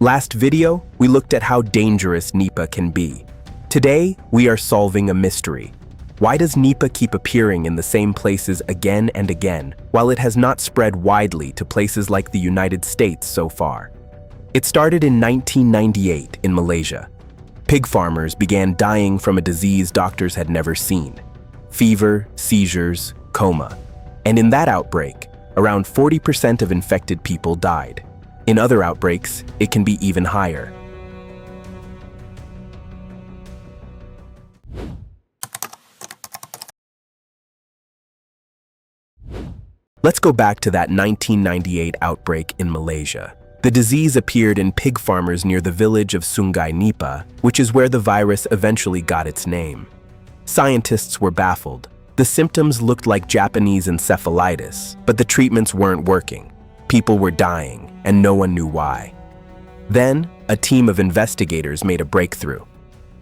Last video, we looked at how dangerous Nipah can be. Today, we are solving a mystery. Why does Nipah keep appearing in the same places again and again, while it has not spread widely to places like the United States so far? It started in 1998 in Malaysia. Pig farmers began dying from a disease doctors had never seen: fever, seizures, coma. And in that outbreak, around 40% of infected people died. In other outbreaks, it can be even higher. Let's go back to that 1998 outbreak in Malaysia. The disease appeared in pig farmers near the village of Sungai Nipah, which is where the virus eventually got its name. Scientists were baffled. The symptoms looked like Japanese encephalitis, but the treatments weren't working. People were dying, and no one knew why. Then, a team of investigators made a breakthrough.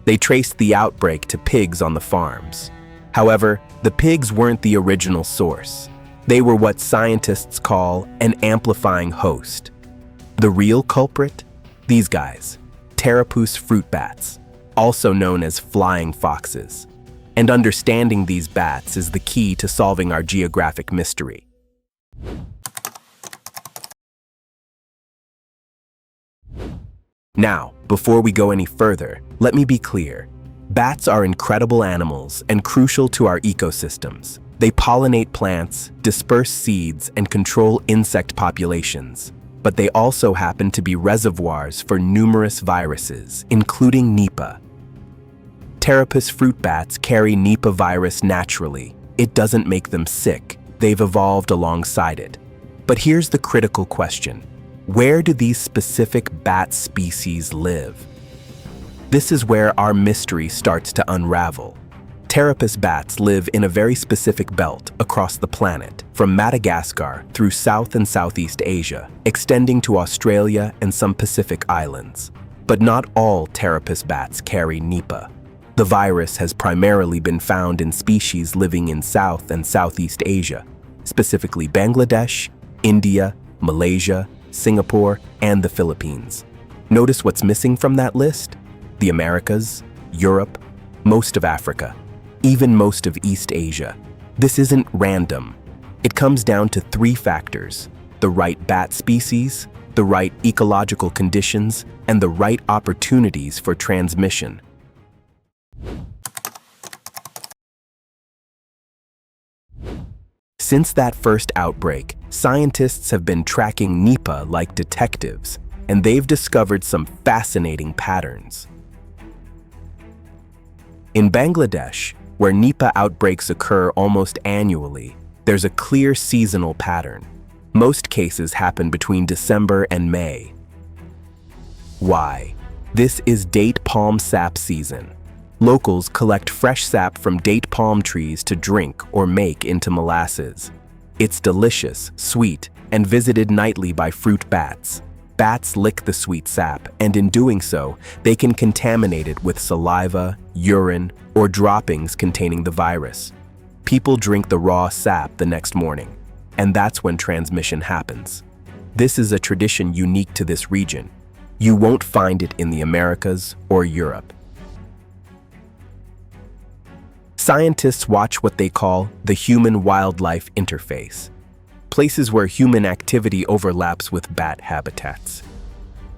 They traced the outbreak to pigs on the farms. However, the pigs weren't the original source. They were what scientists call an amplifying host. The real culprit? These guys, Pteropus fruit bats, also known as flying foxes. And understanding these bats is the key to solving our geographic mystery. Now, before we go any further, let me be clear. Bats are incredible animals and crucial to our ecosystems. They pollinate plants, disperse seeds, and control insect populations. But they also happen to be reservoirs for numerous viruses, including Nipah. Pteropus fruit bats carry Nipah virus naturally. It doesn't make them sick. They've evolved alongside it. But here's the critical question. Where do these specific bat species live? This is where our mystery starts to unravel. Pteropus bats live in a very specific belt across the planet, from Madagascar through South and Southeast Asia, extending to Australia and some Pacific islands. But not all Pteropus bats carry Nipah. The virus has primarily been found in species living in South and Southeast Asia, specifically Bangladesh, India, Malaysia, Singapore, and the Philippines. Notice what's missing from that list? The Americas, Europe, most of Africa, even most of East Asia. This isn't random. It comes down to three factors: the right bat species, the right ecological conditions, and the right opportunities for transmission. Since that first outbreak, scientists have been tracking Nipah like detectives, and they've discovered some fascinating patterns. In Bangladesh, where Nipah outbreaks occur almost annually, there's a clear seasonal pattern. Most cases happen between December and May. Why? This is date palm sap season. Locals collect fresh sap from date palm trees to drink or make into molasses. It's delicious, sweet, and visited nightly by fruit bats. Bats lick the sweet sap, and in doing so, they can contaminate it with saliva, urine, or droppings containing the virus. People drink the raw sap the next morning, and that's when transmission happens. This is a tradition unique to this region. You won't find it in the Americas or Europe. Scientists watch what they call the human-wildlife interface, places where human activity overlaps with bat habitats.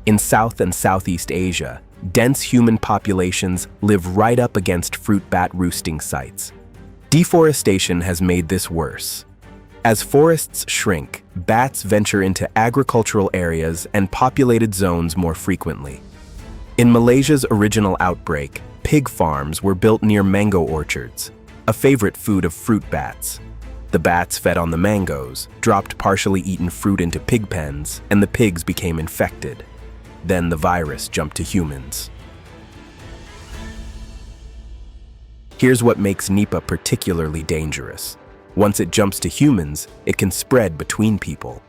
In South and Southeast Asia, dense human populations live right up against fruit bat roosting sites. Deforestation has made this worse. As forests shrink, bats venture into agricultural areas and populated zones more frequently. In Malaysia's original outbreak, pig farms were built near mango orchards, a favorite food of fruit bats. The bats fed on the mangoes, dropped partially eaten fruit into pig pens, and the pigs became infected. Then the virus jumped to humans. Here's what makes Nipah particularly dangerous. Once it jumps to humans, it can spread between people.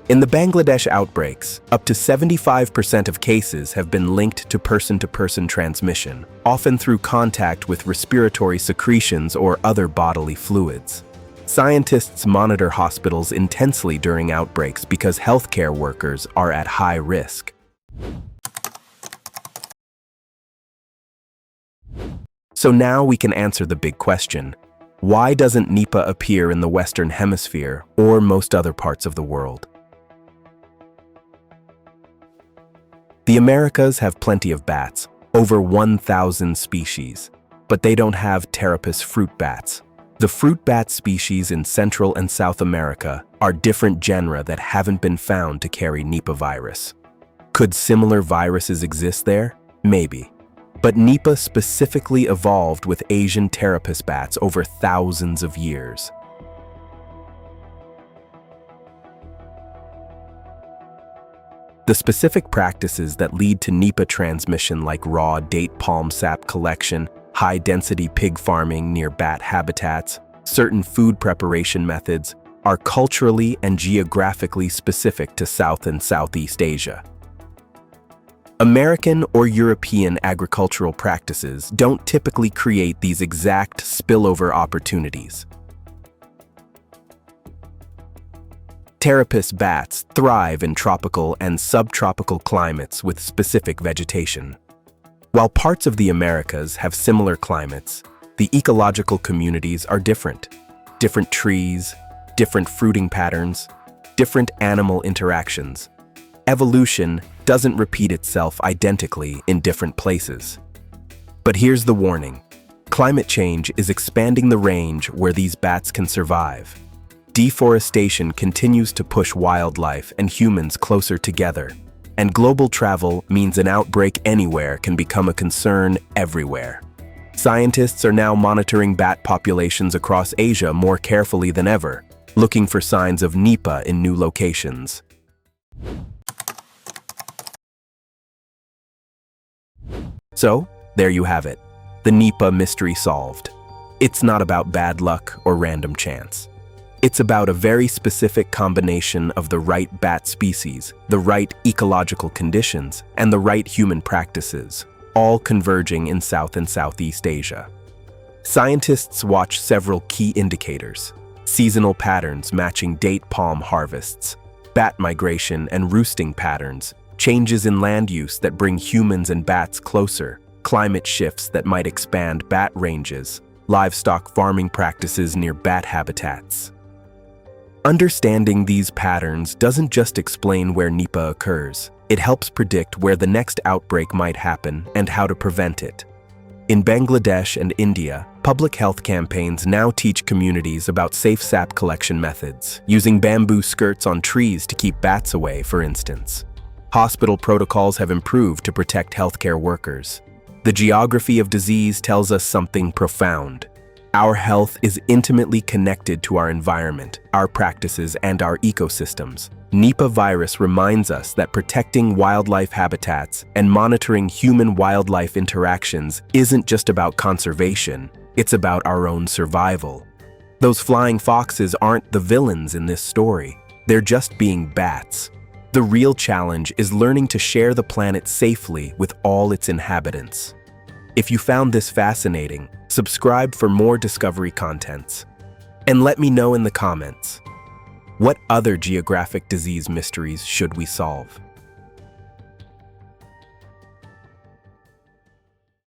In the Bangladesh outbreaks, up to 75% of cases have been linked to person-to-person transmission, often through contact with respiratory secretions or other bodily fluids. Scientists monitor hospitals intensely during outbreaks because healthcare workers are at high risk. So now we can answer the big question. Why doesn't Nipah appear in the Western Hemisphere or most other parts of the world? The Americas have plenty of bats, over 1,000 species, but they don't have Pteropus fruit bats. The fruit bat species in Central and South America are different genera that haven't been found to carry Nipah virus. Could similar viruses exist there? Maybe. But Nipah specifically evolved with Asian Pteropus bats over thousands of years. The specific practices that lead to Nipah transmission, like raw date palm sap collection, high-density pig farming near bat habitats, certain food preparation methods, are culturally and geographically specific to South and Southeast Asia. American or European agricultural practices don't typically create these exact spillover opportunities. Pteropus bats thrive in tropical and subtropical climates with specific vegetation. While parts of the Americas have similar climates, the ecological communities are different. Different trees, different fruiting patterns, different animal interactions. Evolution doesn't repeat itself identically in different places. But here's the warning. Climate change is expanding the range where these bats can survive. Deforestation continues to push wildlife and humans closer together, and global travel means an outbreak anywhere can become a concern everywhere. Scientists are now monitoring bat populations across Asia more carefully than ever, looking for signs of Nipah in new locations. So, there you have it, the Nipah mystery solved. It's not about bad luck or random chance. It's about a very specific combination of the right bat species, the right ecological conditions, and the right human practices, all converging in South and Southeast Asia. Scientists watch several key indicators: seasonal patterns matching date palm harvests, bat migration and roosting patterns, changes in land use that bring humans and bats closer, climate shifts that might expand bat ranges, livestock farming practices near bat habitats. Understanding these patterns doesn't just explain where Nipah occurs, it helps predict where the next outbreak might happen and how to prevent it. In Bangladesh and India, public health campaigns now teach communities about safe sap collection methods, using bamboo skirts on trees to keep bats away, for instance. Hospital protocols have improved to protect healthcare workers. The geography of disease tells us something profound. Our health is intimately connected to our environment, our practices, and our ecosystems. Nipah virus reminds us that protecting wildlife habitats and monitoring human-wildlife interactions isn't just about conservation, it's about our own survival. Those flying foxes aren't the villains in this story, they're just being bats. The real challenge is learning to share the planet safely with all its inhabitants. If you found this fascinating, subscribe for more discovery contents. And let me know in the comments, what other geographic disease mysteries should we solve?